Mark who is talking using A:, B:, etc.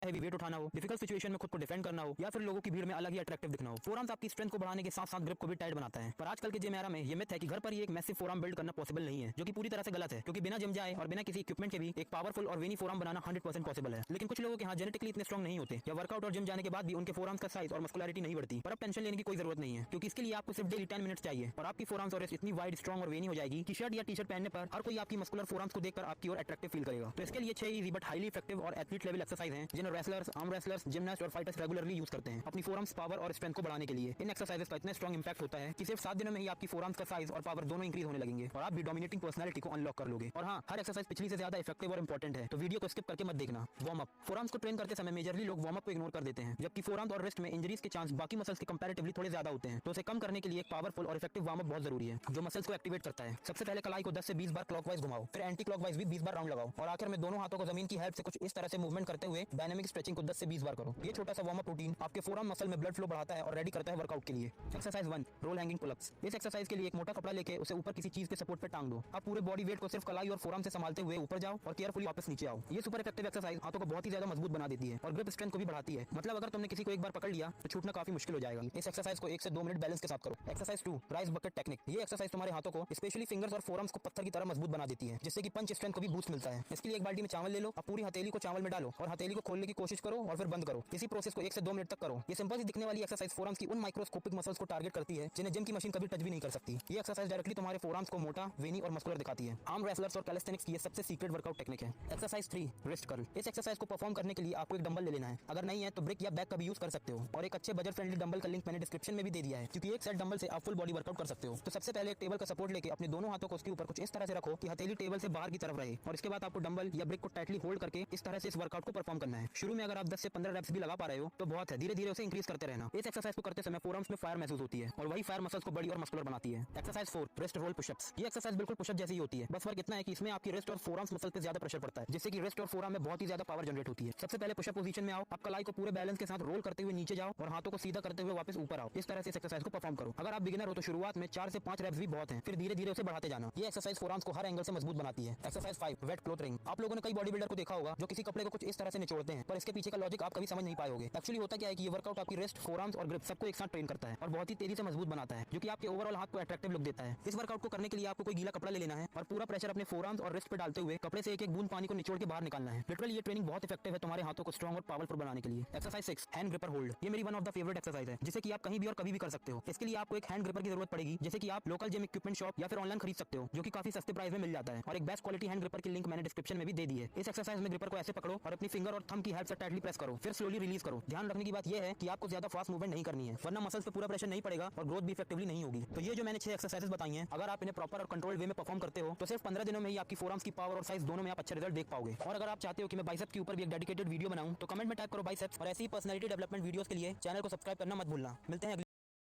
A: Heavy weight उठाना हो, difficult situation में खुद को डिफेंड करना हो, या फिर लोगों की भीड़ में अलग ही अट्रैक्टिव दिखना हो। फोरआर्म्स आपकी स्ट्रेंथ को बढ़ाने के साथ साथ ग्रिप को भी टाइट बनाता है। पर आजकल के जिम एरा में ये मिथ है कि घर पर ही एक मैसिव फोरआर्म बिल्ड करना पॉसिबल नहीं है, जो कि पूरी तरह से गलत है, क्योंकि बिना जिम जाए और बिना किसी इक्विपमेंट के भी एक पावरफुल और वेनी फोरआर्म बनाना 100% पॉसिबल है। लेकिन कुछ लोगों के हाथ जेनेटिकली इतने स्ट्रॉन्ग नहीं होते, या वर्कआउट और जिम जाने के बाद भी उनके फोरआर्म्स का साइज और मस्कुलरिटी नहीं बढ़ती। पर अब टेंशन लेने की कोई जरूरत नहीं है, क्योंकि इसके लिए आपको सिर्फ डेली 10 मिनट चाहिए और आपकी फोरआर्म्स और इतनी वाइड, स्ट्रॉन्ग और वेनी हो जाएगी कि शर्ट या टी शर्ट पहनने पर हर कोई आपकी मस्कुलर फोरआर्म्स को देखकर आपकी ओर अट्रैक्टिव फील करेगा। तो इसके लिए 6 इजी बट हाईली इफेक्टिव और एथलीट लेवल एक्सरसाइज हैं, जिन्हें रेसलर्स, आर्म रेसलर्स, जिमनास्ट और फाइटर्स रेगुलरली यूज करते हैं अपनी फोरआर्म्स पावर और स्ट्रेंथ को बढ़ाने के लिए। इन एक्सरसाइजेस का इतना स्ट्रॉन्ग इंपैक्ट होता है कि सिर्फ 7 दिनों में ही आपकी फोरआर्म्स का साइज और पावर दोनों इंक्रीज होने लगेंगे और आप भी डोमिनेटिंग पर्सनालिटी को अनलॉक कर लोगे। और हाँ, हर एक्सरसाइज पिछली से ज्यादा इफेक्टिव और इंपॉर्टेंट है, तो वीडियो को स्किप करके मत देखना। Warm up. फोरआर्म्स को ट्रेन करते समय मेजरली लोग वार्म अप को इग्नोर कर देते हैं, जबकि फोरआर्म्स और रिस्ट में इंजरीज के चांस बाकी मसल्स के कंपैरेटिवली थोड़े ज्यादा होते हैं। तो उसे कम करने के लिए एक पावरफुल और इफेक्टिव वार्म अप बहुत जरूरी है, जो मसल्स को एक्टिवेट करता है। सबसे पहले कलाई को 10 से 20 बार क्लॉकवाइज घुमाओ, फिर एंटी क्लॉकवाइज भी 20 बार राउंड लगाओ और आखिर में दोनों हाथों को जमीन की हेल्प से कुछ इस तरह से मूवमेंट करते हुए डायनामिक स्ट्रेचिंग को 10 से 20 बार करो। ये छोटा सा वार्म अप रूटीन आपके फोरआर्म मसल में ब्लड फ्लो बढ़ाता है और रेडी करता है वर्कआउट के लिए। Exercise 1, roll hanging pullups. इस एक्सरसाइज के लिए एक मोटा कपड़ा लेके उसे ऊपर किसी चीज के सपोर्ट पे टांग दो। आप पूरे बॉडी वेट को सिर्फ कलाई और फोरआर्म से संभालते हुए ऊपर जाओ और केयरफुली वापस नीचे आओ। ये सुपर इफेक्टिव एक्सरसाइज हाथों को बहुत ही ज्यादा मजबूत बना देती है और ग्रिप स्ट्रेंथ को भी बढ़ाती है। मतलब अगर तुमने किसी को एक बार पकड़ लिया तो छूटना काफी मुश्किल हो जाएगा। इस एक्सरसाइज को 1 से 2 मिनट बैलेंस के साथ करो। Exercise 2, rice bucket technique. ये एक्सरसाइज तुम्हारे हाथों को, स्पेशली फिंगर्स और फोरआर्म्स को पत्थर की तरह मजबूत बना देती है, जिससे कि पंच स्ट्रेंथ को भी बूस्ट मिलता है। इसके लिए एक बाल्टी में चावल ले लो, अब पूरी हथेली को चावल में डालो और हथेली को खोलने की कोशिश करो और फिर बंद करो। इसी प्रोसेस को 1 से 2 मिनट तक करो। ये सिंपल सी दिखने वाली एक्सरसाइज फोरआर्म्स की उन माइक्रोस्कोपिक मसल्स को टारगेट करती है जिन्हें जिम की मशीन कभी टच भी नहीं कर सकती। ये एक्सरसाइज डायरेक्टली तुम्हारे फोरआर्म्स को मोटा, वेनी और मस्कुलर दिखाती है। आर्म रेसलर्स और कैलिस्थेनिक्स की ये सबसे सीक्रेट वर्कआउट टेक्निक है। Exercise 3, wrist curl. इस एक्सरसाइज को परफॉर्म करने के लिए आपको एक डंबल ले लेना है। अगर नहीं है तो ब्रिक या बैग का भी यूज कर सकते हो और एक अच्छे बजट फ्रेंडली डंबल का लिंक मैंने डिस्क्रिप्शन में भी दे दिया है, क्योंकि एक सेट डंबल से आप फुल बॉडी वर्कआउट कर सकते हो। तो सबसे पहले एक टेबल का सपोर्ट लेके अपने दोनों हाथों को उसके ऊपर कुछ इस तरह से रखो कि हथेली टेबल से बाहर की तरफ रहे और इसके बाद आपको डंबल या ब्रिक को टाइटली होल्ड करके इस तरह से इस वर्कआउट को परफॉर्म करना है। शुरू में अगर आप 10 से 15 रेप्स भी लगा पा रहे हो तो बहुत है, धीरे धीरे उसे इंक्रीज करते रहना। इस एक्सरसाइज को करते समय फोरआर्म्स में फायर महसूस होती है और वही फायर मसल्स को बड़ी और मस्कुलर बनाती है। Exercise 4, wrist roll pushups. ये एक्सरसाइज बिल्कुल पुशअप जैसी ही होती है, बस फर्क इतना है कि इसमें आपकी रिस्ट और फोरआर्म्स मसल पे ज्यादा प्रेशर पड़ता है, जिससे कि रिस्ट और फोरआर्म में बहुत ही ज्यादा पावर जनरेट होती है। सबसे पहले पुशअप पोजीशन में आओ, आप कलाई को पूरे बैलेंस के साथ रोल करते हुए नीचे जाओ और हाथों को सीधा करते हुए वापस ऊपर आओ। इस तरह से इस एक्सरसाइज को परफॉर्म करो। अगर आप बिगिनर हो तो शुरुआत में 4 से 5 रेप्स भी बहुत हैं, फिर धीरे धीरे उसे बढ़ाते जाना। ये एक्सरसाइज फोरआर्म्स को हर एंगल से मजबूत बनाती है। Exercise 5, wet cloth wring. आप लोगों ने कई बॉडी बिल्डर को देखा होगा जो किसी कपड़े को कुछ इस तरह से निचोड़ते हैं, पर इसके पीछे का लॉजिक आप कभी समझ नहीं पाओगे। एक्चुअली होता क्या है कि ये वर्कआउट आपकी रिस्ट, फोरआर्म्स और ग्रिप सबको एक साथ ट्रेन करता है और बहुत ही तेजी से मजबूत बनाता है, जो कि आपके ओवरऑल हाथ को अट्रैक्टिव लुक देता है। इस वर्कआउट को करने के लिए आपको कोई गीला कपड़ा ले लेना है और पूरा प्रेशर अपने फोरआर्म्स और रिस्ट पे डालते हुए कपड़े से एक एक बूंद पानी को निचोड़ के बाहर निकालना है। लिटरली ये ट्रेनिंग बहुत इफेक्टिव है तुम्हारे हाथों को स्ट्रॉन्ग और पावरफुल बनाने के लिए। Exercise 6, hand gripper hold. ये मेरी one of the favourite exercise है, जिसे कि आप कहीं भी और कभी भी कर सकते हो। इसके लिए आपको एक हैंड ग्रिपर की जरूरत पड़ेगी, जैसे कि आप लोकल जिम इक्विपमेंट शॉप या फिर ऑनलाइन खरीद सकते हो, जो कि काफी सस्ते प्राइस में मिल जाता है। और एक बेस्ट क्वालिटी हैंड ग्रिपर की लिंक मैंने डिस्क्रिप्शन में भी दे दी है। इस एक्सरसाइज में ग्रिपर को ऐसे पकड़ो और अपनी फिंगर और थंब की हेल्प से टाइटली प्रेस करो, फिर स्लोली रिलीज करो। ध्यान रखने की बात यह है कि आपको ज्यादा फास्ट मूवमेंट नहीं करनी है, वरना मसल्स पे पूरा प्रेशर नहीं पड़ेगा और ग्रोथ भी इफेक्टिवली नहीं होगी। तो ये जो मैंने 6 एक्सरसाइजेस बताई हैं, अगर आप इन्हें प्रॉपर और कंट्रोल्ड वे में परफॉर्म करते हो तो सिर्फ 15 दिनों में ही आपकी फोरआर्म्स की पावर और साइज दोनों में आप अच्छे रिजल्ट देख पाओगे। और अगर आप चाहते हो कि मैं बाइसेप्स के ऊपर भी एक डेडिकेटेड वीडियो बनाऊं तो कमेंट में टाइप करो बाइसेप्स, और ऐसी पर्सनैलिटी डेवलपमेंट वीडियोस के लिए चैनल को सब्सक्राइब करना मत भूलना। मिलते हैं